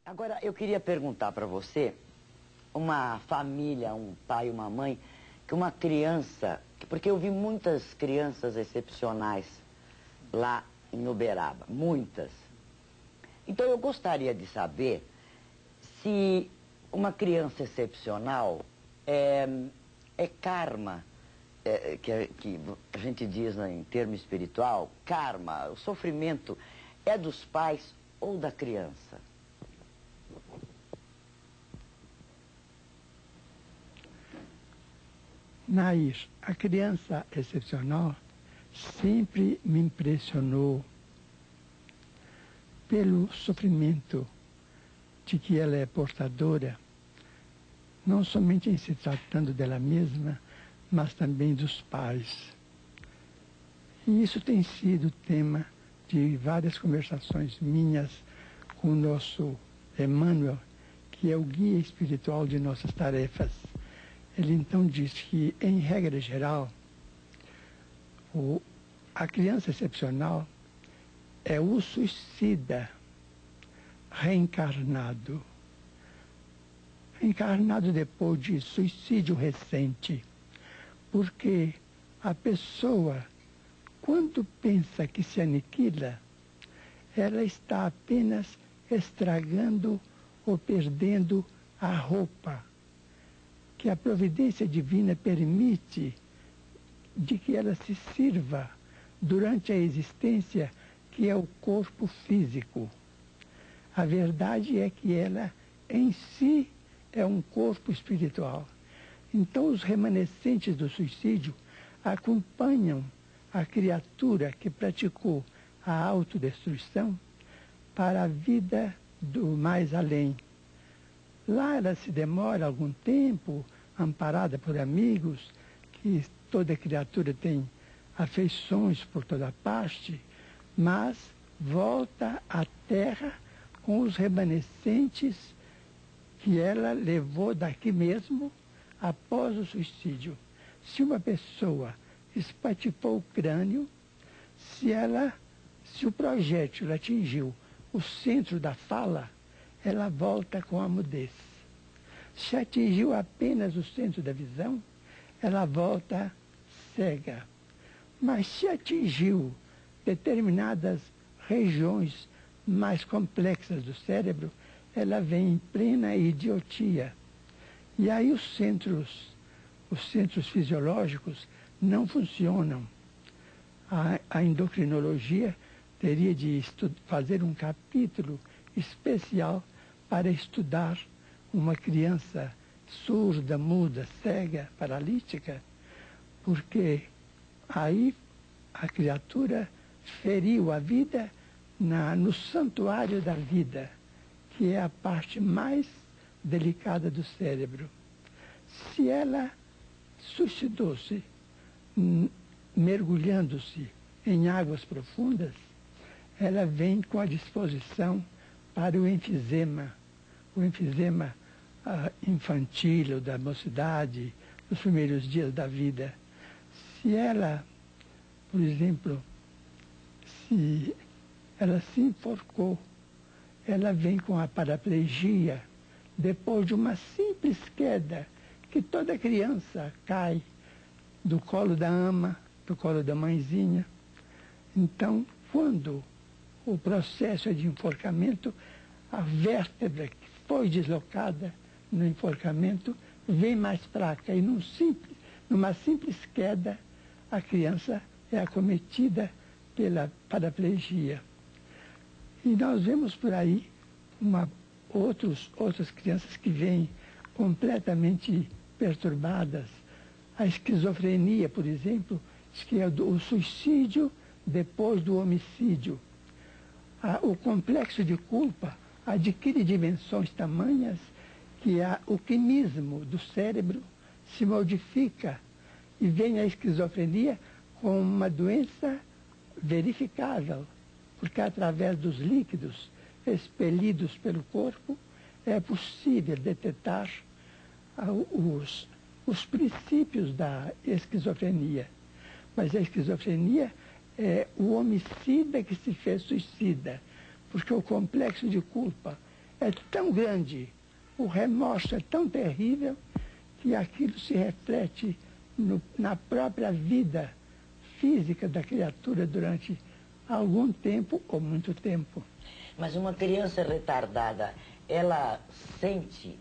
Agora, eu queria perguntar para você, uma família, um pai, uma mãe, que uma criança, porque eu vi muitas crianças excepcionais lá em Uberaba, muitas. Então eu gostaria de saber se uma criança excepcional é karma, que a gente diz em termo espiritual, karma, o sofrimento é dos pais ou da criança? Nair, a criança excepcional sempre me impressionou pelo sofrimento de que ela é portadora, não somente em se tratando dela mesma, mas também dos pais. E isso tem sido tema de várias conversações minhas com o nosso Emmanuel, que é o guia espiritual de nossas tarefas. Ele então diz que, em regra geral, a criança excepcional é o suicida reencarnado. Reencarnado depois de suicídio recente. Porque a pessoa, quando pensa que se aniquila, ela está apenas estragando ou perdendo a roupa que a providência divina permite de que ela se sirva durante a existência, que é o corpo físico. A verdade é que ela, em si, é um corpo espiritual. Então, os remanescentes do suicídio acompanham a criatura que praticou a autodestruição para a vida do mais além. Lá ela se demora algum tempo, amparada por amigos, que toda criatura tem afeições por toda parte, mas volta à terra com os remanescentes que ela levou daqui mesmo após o suicídio. Se uma pessoa espatifou o crânio, se o projétil atingiu o centro da fala, ela volta com a mudez. Se atingiu apenas o centro da visão, ela volta cega. Mas se atingiu determinadas regiões mais complexas do cérebro, ela vem em plena idiotia. E aí os centros fisiológicos não funcionam. A endocrinologia teria de fazer um capítulo especial para estudar uma criança surda, muda, cega, paralítica, porque aí a criatura feriu a vida no santuário da vida, que é a parte mais delicada do cérebro. Se ela suicidou-se, mergulhando-se em águas profundas, ela vem com a disposição para o enfisema infantil ou da mocidade, nos primeiros dias da vida. Se ela, por exemplo, se ela se enforcou, ela vem com a paraplegia depois de uma simples queda, que toda criança cai do colo da ama, do colo da mãezinha. Então, quando o processo é de enforcamento, a vértebra que foi deslocada no enforcamento vem mais fraca e numa simples queda a criança é acometida pela paraplegia. E nós vemos por aí outras crianças que vêm completamente perturbadas. A esquizofrenia, por exemplo, que é o suicídio depois do homicídio. O complexo de culpa adquire dimensões tamanhas que o quimismo do cérebro se modifica e vem a esquizofrenia com uma doença verificável, porque através dos líquidos expelidos pelo corpo é possível detectar os princípios da esquizofrenia. Mas a esquizofrenia é o homicida que se fez suicida, porque o complexo de culpa é tão grande, o remorso é tão terrível, que aquilo se reflete na própria vida física da criatura durante algum tempo ou muito tempo. Mas uma criança retardada, ela sente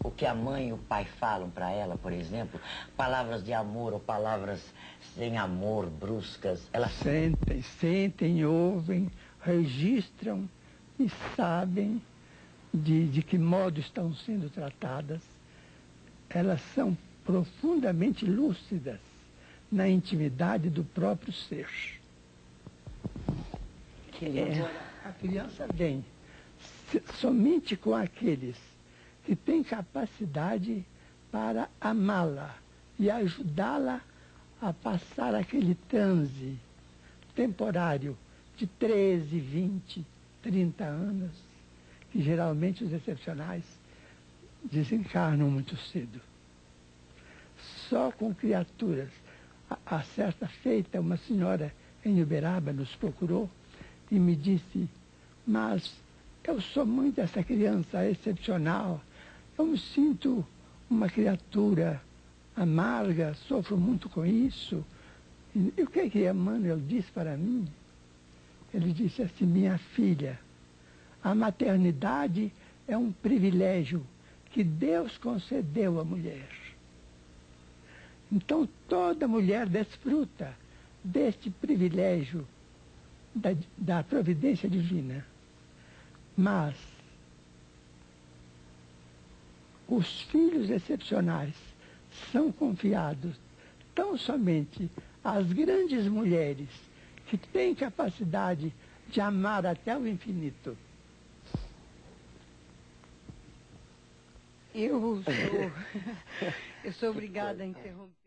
o que a mãe e o pai falam para ela, por exemplo? Palavras de amor ou palavras sem amor, bruscas? Ela Sentem, ouvem, registram e sabem de que modo estão sendo tratadas. Elas são profundamente lúcidas na intimidade do próprio ser. A criança vem somente com aqueles que têm capacidade para amá-la e ajudá-la a passar aquele transe temporário de 13, 20, 30 anos, que geralmente os excepcionais desencarnam muito cedo. Só com criaturas. A certa feita, uma senhora em Uberaba nos procurou e me disse: mas eu sou mãe dessa criança excepcional, eu me sinto uma criatura amarga, sofro muito com isso. E o que Emmanuel disse para mim? Ele disse assim: minha filha, a maternidade é um privilégio que Deus concedeu à mulher. Então toda mulher desfruta deste privilégio da providência divina. Mas os filhos excepcionais são confiados tão somente às grandes mulheres que têm capacidade de amar até o infinito. Eu sou obrigada a interromper.